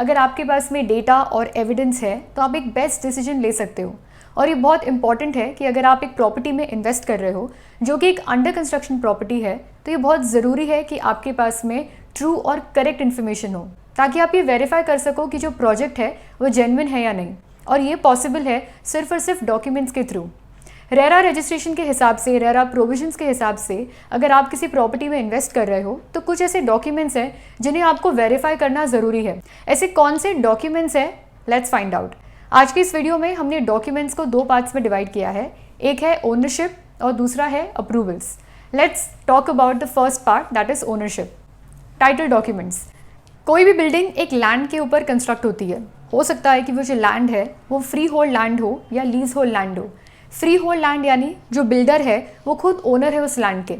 अगर आपके पास में डेटा और एविडेंस है तो आप एक बेस्ट डिसीजन ले सकते हो। और ये बहुत इंपॉर्टेंट है कि अगर आप एक प्रॉपर्टी में इन्वेस्ट कर रहे हो जो कि एक अंडर कंस्ट्रक्शन प्रॉपर्टी है, तो ये बहुत ज़रूरी है कि आपके पास में ट्रू और करेक्ट इन्फॉर्मेशन हो, ताकि आप ये वेरीफाई कर सको कि जो प्रोजेक्ट है वो जेन्युइन है या नहीं। और ये पॉसिबल है सिर्फ और सिर्फ डॉक्यूमेंट्स के थ्रू। रेरा रजिस्ट्रेशन के हिसाब से, रेरा प्रोविजंस के हिसाब से अगर आप किसी प्रॉपर्टी में इन्वेस्ट कर रहे हो तो कुछ ऐसे डॉक्यूमेंट्स हैं जिन्हें आपको वेरीफाई करना ज़रूरी है। ऐसे कौन से डॉक्यूमेंट्स हैं, लेट्स फाइंड आउट। आज की इस वीडियो में हमने डॉक्यूमेंट्स को 2 पार्ट्स में डिवाइड किया है। एक है ओनरशिप और दूसरा है approvals. Let's talk about the first part, that is ownership. Title documents. कोई भी बिल्डिंग एक लैंड के ऊपर कंस्ट्रक्ट होती है। हो सकता है कि वो जो लैंड है वो फ्री होल्ड लैंड हो या लीज होल्ड लैंड हो। फ्री होल्ड लैंड यानी जो बिल्डर है वो खुद ओनर है उस लैंड के,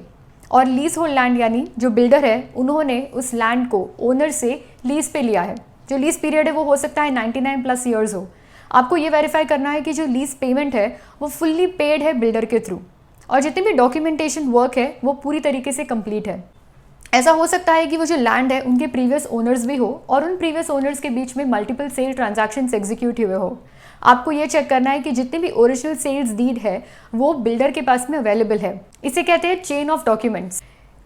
और लीज होल्ड लैंड यानी जो बिल्डर है उन्होंने उस लैंड को ओनर से लीज पे लिया है। जो लीज पीरियड है वो हो सकता है 99+ ईयर्स हो। आपको ये वेरीफाई करना है कि जो लीज पेमेंट है वो फुल्ली पेड है बिल्डर के थ्रू, और जितनी भी डॉक्यूमेंटेशन वर्क है वो पूरी तरीके से कंप्लीट है। ऐसा हो सकता है कि वो जो लैंड है उनके प्रीवियस ओनर्स भी हो और उन प्रीवियस ओनर्स के बीच में मल्टीपल सेल ट्रांजैक्शंस एग्जीक्यूट हुए हो। आपको ये चेक करना है कि जितनी भी ओरिजिनल सेल्स डीड है वो बिल्डर के पास में अवेलेबल है। इसे कहते हैं chain of documents.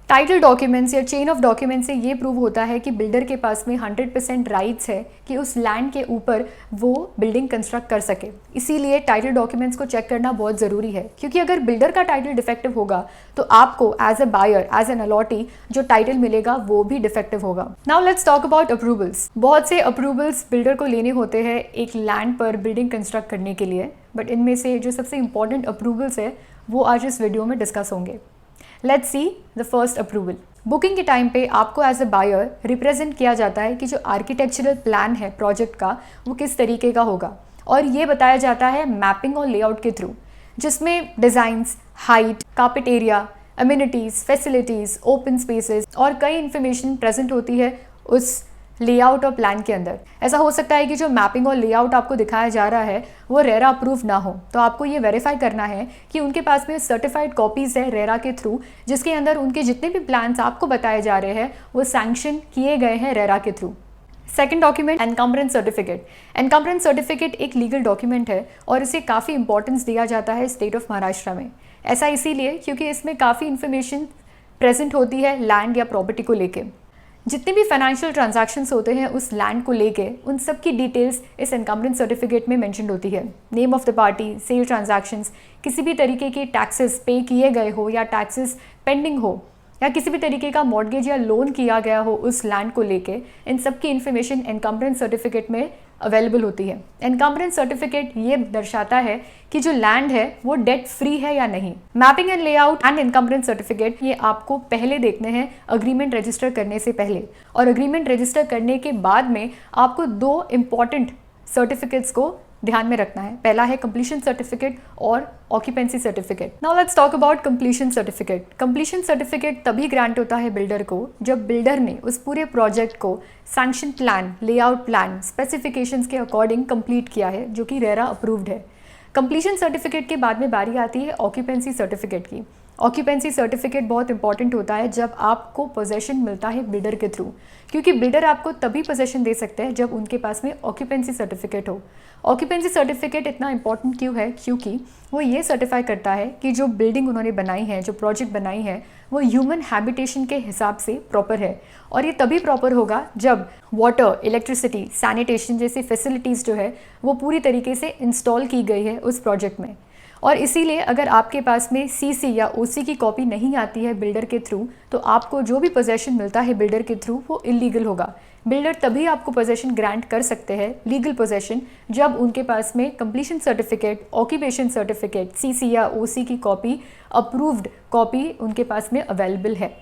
Title documents या चेन ऑफ डॉक्यूमेंट्स से ये प्रूव होता है कि बिल्डर के पास में 100% राइट्स है कि उस लैंड के ऊपर वो बिल्डिंग कंस्ट्रक्ट कर सके। इसीलिए टाइटल डॉक्यूमेंट्स को चेक करना बहुत ज़रूरी है, क्योंकि अगर बिल्डर का टाइटल डिफेक्टिव होगा तो आपको as a buyer, as an allottee जो टाइटल मिलेगा वो भी डिफेक्टिव होगा। Now let's talk about approvals. बहुत से अप्रूवल्स बिल्डर को लेने होते हैं एक लैंड पर बिल्डिंग कंस्ट्रक्ट करने के लिए, बट इनमें से जो सबसे इंपॉर्टेंट अप्रूवल्स है वो आज इस वीडियो में डिस्कस होंगे। Let's see the first approval. Booking के टाइम पे आपको एज अ बायर रिप्रेजेंट किया जाता है कि जो आर्किटेक्चरल प्लान है प्रोजेक्ट का वो किस तरीके का होगा, और ये बताया जाता है मैपिंग और लेआउट के थ्रू, जिसमें designs, height, carpet area, amenities, facilities, open spaces और कई इन्फॉर्मेशन प्रेजेंट होती है उस लेआउट और प्लान के अंदर। ऐसा हो सकता है कि जो मैपिंग और लेआउट आपको दिखाया जा रहा है वो रेरा अप्रूव ना हो, तो आपको ये वेरीफाई करना है कि उनके पास में सर्टिफाइड कॉपीज़ है रेरा के थ्रू, जिसके अंदर उनके जितने भी प्लान्स आपको बताए जा रहे हैं वो सैंक्शन किए गए हैं रेरा के through. Second document, encumbrance certificate. Encumbrance certificate एक लीगल डॉक्यूमेंट है और इसे काफ़ी इंपॉर्टेंस दिया जाता है स्टेट ऑफ महाराष्ट्र में। ऐसा इसीलिए क्योंकि इसमें काफ़ी इन्फॉर्मेशन प्रेजेंट होती है लैंड या प्रॉपर्टी को लेके। जितने भी फाइनेंशियल ट्रांजैक्शंस होते हैं उस लैंड को लेके, उन सब की डिटेल्स इस एनकम्बरेंस सर्टिफिकेट में मेंशन होती है। Name of the party, sale transactions, किसी भी तरीके के टैक्सेस पे किए गए हो या टैक्सेस पेंडिंग हो, या किसी भी तरीके का मॉर्गेज या लोन किया गया हो उस लैंड को लेके, इन सब की इन्फॉर्मेशन एनकम्बरेंस सर्टिफिकेट में अवेलेबल होती है। एनकम्बरेंस सर्टिफिकेट ये दर्शाता है कि जो लैंड है वो डेट फ्री है या नहीं। Mapping and layout and encumbrance certificate ये आपको पहले देखने हैं अग्रीमेंट रजिस्टर करने से पहले, और अग्रीमेंट रजिस्टर करने के बाद में आपको 2 इंपॉर्टेंट सर्टिफिकेट्स को ध्यान में रखना है। पहला है कंप्लीशन सर्टिफिकेट और occupancy certificate. Now let's talk about completion certificate. Completion certificate तभी ग्रांट होता है बिल्डर को जब बिल्डर ने उस पूरे प्रोजेक्ट को sanction plan, layout plan, specifications के अकॉर्डिंग कंप्लीट किया है, जो कि रेरा अप्रूव्ड है। कंप्लीशन सर्टिफिकेट के बाद में बारी आती है ऑक्यूपेंसी सर्टिफिकेट की। ऑक्यूपेंसी सर्टिफिकेट बहुत इंपॉर्टेंट होता है जब आपको पोजेशन मिलता है बिल्डर के थ्रू, क्योंकि बिल्डर आपको तभी पोजेशन दे सकते हैं जब उनके पास में ऑक्यूपेंसी सर्टिफिकेट हो। ऑक्यूपेंसी सर्टिफिकेट इतना इंपॉर्टेंट क्यों है? क्योंकि वो ये सर्टिफाई करता है कि जो बिल्डिंग उन्होंने बनाई है, जो प्रोजेक्ट बनाई है, वो ह्यूमन हैबिटेशन के हिसाब से प्रॉपर है। और ये तभी प्रॉपर होगा जब वाटर, इलेक्ट्रिसिटी, सैनिटेशन जैसी फैसिलिटीज़ जो है वो पूरी तरीके से इंस्टॉल की गई है उस प्रोजेक्ट में। और इसीलिए अगर आपके पास में सीसी या ओसी की कॉपी नहीं आती है बिल्डर के थ्रू, तो आपको जो भी पोजेशन मिलता है बिल्डर के थ्रू वो इलीगल होगा। बिल्डर तभी आपको पोजेशन ग्रांट कर सकते हैं, लीगल पोजेशन, जब उनके पास में completion certificate, occupation certificate, CC या ओसी की कॉपी, अप्रूव्ड कॉपी उनके पास में अवेलेबल है।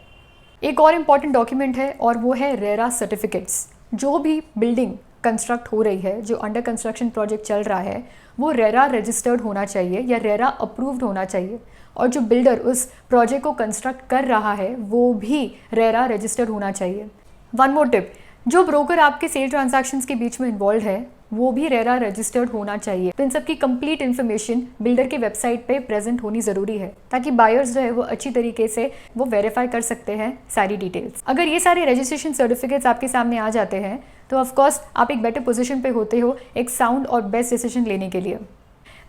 एक और इम्पॉर्टेंट डॉक्यूमेंट है और वो है रेरा सर्टिफिकेट्स। जो भी बिल्डिंग कंस्ट्रक्ट हो रही है, जो अंडर कंस्ट्रक्शन प्रोजेक्ट चल रहा है, वो रेरा रजिस्टर्ड होना चाहिए या रेरा अप्रूव्ड होना चाहिए, और जो बिल्डर उस प्रोजेक्ट को कंस्ट्रक्ट कर रहा है वो भी रेरा रजिस्टर्ड होना चाहिए। वन मोर टिप, जो ब्रोकर आपके सेल ट्रांजैक्शंस के बीच में इन्वॉल्व है वो भी रेरा रजिस्टर्ड होना चाहिए। तो इन सब की कंप्लीट इन्फॉर्मेशन बिल्डर की वेबसाइट पे प्रेजेंट होनी ज़रूरी है ताकि बायर्स जो है वो अच्छी तरीके से वो वेरीफाई कर सकते हैं सारी डिटेल्स। अगर ये सारे रजिस्ट्रेशन सर्टिफिकेट्स आपके सामने आ जाते हैं तो ऑफकोर्स आप एक बेटर पोजिशन पे होते हो एक साउंड और बेस्ट डिसीजन लेने के लिए।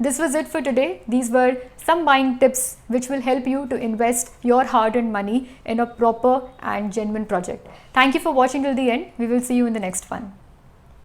This was it for today. These were some buying tips which will help you to invest your hard-earned money in a proper and genuine project. Thank you for watching till the end. We will see you in the next one.